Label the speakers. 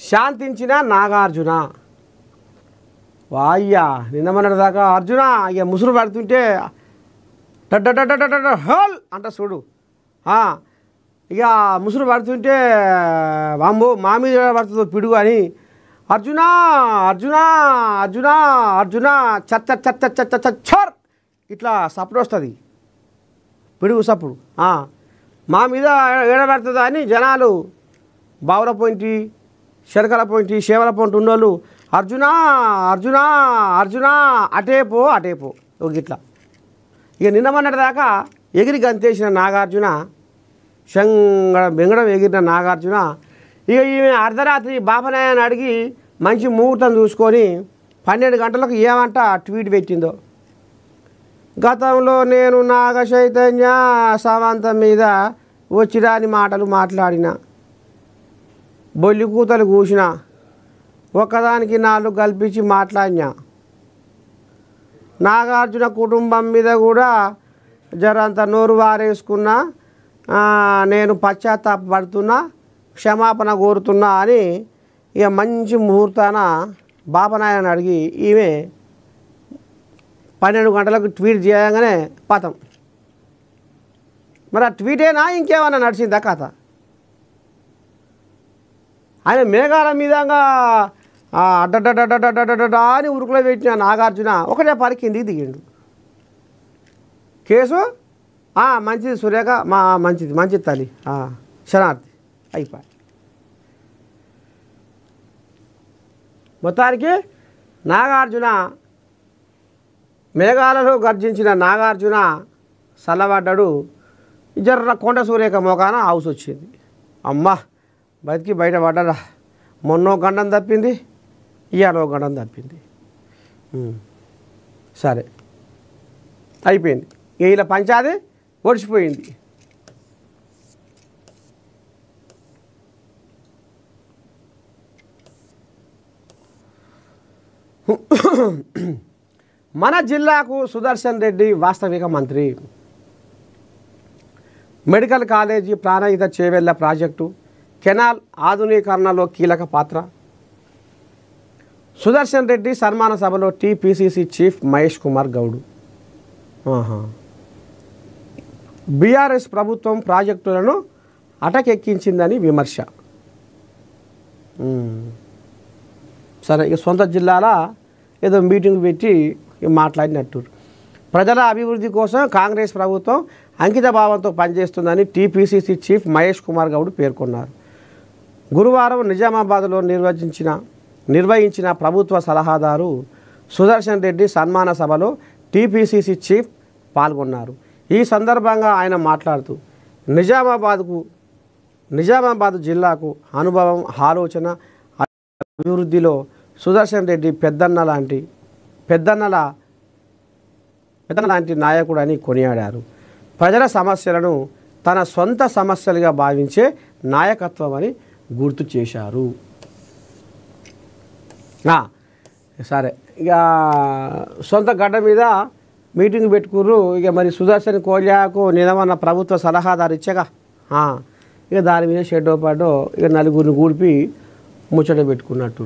Speaker 1: శాంతించిన నాగార్జున. వాయ్యా నిన్న మొన్నటి దాకా అర్జున ఇక ముసురు పడుతుంటే హోల్ అంట చూడు. ఇక ముసురు పడుతుంటే వాంబో మా మీద పడుతుందో పిడుగు అని అర్జున అర్జున అర్జున అర్జున చచ్చ చచ్చ చచ్చ చచ్చర్ ఇట్లా సప్పుడు వస్తుంది, పిడుగు సప్పుడు. మా మీద ఏడబడుతుందా అని జనాలు బావుల పోయింటి, శరకల పోయింటి, సేవల పోయింటి ఉన్నోళ్ళు అర్జున అర్జున అర్జున అటేపో అటేపో ఒక ఇట్లా. ఇక నిన్న మొన్నటి దాకా ఎగిరి గంతేసిన నాగార్జున, బెంగడం ఎగిరిన నాగార్జున ఇక ఈమె అర్ధరాత్రి బాపనాయని అడిగి మంచి ముహూర్తం చూసుకొని 12 గంటలకు ఏమంట ట్వీట్ పెట్టిందో. గతంలో నేను నాగ చైతన్య సమంతం మీద వచ్చిరాని మాటలు మాట్లాడిన, బొల్లి కూతలు కూసిన, ఒక్కదానికి 4 కల్పించి మాట్లాడినా. నాగార్జున కుటుంబం మీద కూడా జరంత నోరు వారేసుకున్నా, నేను పశ్చాత్తాపడుతున్నా, క్షమాపణ కోరుతున్నా అని ఇక మంచి ముహూర్తాన బాపనాయని అడిగి ఈమె 12 గంటలకు ట్వీట్ చేయగానే పతం. మరి ఆ ట్వీటేనా ఇంకేమన్నా నడిచిందా కథ? ఆయన మేఘాల మీదంగా అడ్డడ్డడ్డడ్డడ్డడ్డా అని ఉరుకులో పెట్టిన నాగార్జున ఒకటే పరి కిందికి దిగిండు. కేసు మంచిది సురేఖ, మంచిది మంచిది తల్లి, శరణార్థి అయిపోయి. మొత్తానికి నాగార్జున మేఘాలలో గర్జించిన నాగార్జున చల్లబడ్డాడు. జర్ర కొండ సురేఖ మోకాన హౌస్ వచ్చింది. అమ్మ బతికి బయటపడ్డరా. మొన్నో గండం తప్పింది, ఇవాళ గండం తప్పింది. సరే అయిపోయింది. ఇలా పంచాది ఒడిచిపోయింది. మన జిల్లాకు సుదర్శన్ రెడ్డి వాస్తవిక మంత్రి. Medical college Pranahita Chevella project, canal ఆధునీకరణలో కీలక పాత్ర. సుదర్శన్ రెడ్డి సన్మాన సభలో TPCC chief Mahesh Kumar Goud. BRS ప్రభుత్వం ప్రాజెక్టులను అటకెక్కించిందని విమర్శ. సరే ఇక సొంత జిల్లాల ఏదో మీటింగ్ పెట్టి మాట్లాడినట్టు. ప్రజల అభివృద్ధి కోసం కాంగ్రెస్ ప్రభుత్వం అంకిత భావంతో పనిచేస్తుందని టీపీసీసీ చీఫ్ మహేష్ కుమార్ గౌడ్ పేర్కొన్నారు. గురువారం నిజామాబాద్లో నిర్వహించిన ప్రభుత్వ సలహాదారు సుదర్శన్ రెడ్డి సన్మాన సభలో టీపీసీసీ చీఫ్ పాల్గొన్నారు. ఈ సందర్భంగా ఆయన మాట్లాడుతూ నిజామాబాద్ జిల్లాకు అనుభవం, ఆలోచన, అభివృద్ధిలో సుదర్శన్ రెడ్డి పెద్దన్న లాంటి నాయకుడు అని కొనియాడారు. ప్రజల సమస్యలను తన సొంత సమస్యలుగా భావించే నాయకత్వం అని గుర్తు చేశారు. సరే ఇక సొంత గడ్డ మీద మీటింగ్ పెట్టుకుర్రు. ఇక మరి సుదర్శన్ కోల్యాకు నిజమన్న ప్రభుత్వ సలహాదారు ఇచ్చగా ఇక దాని మీద షెడ్డో పడ్డో ఇక నలుగురిని కూడిపి ముచ్చట పెట్టుకున్నట్టు.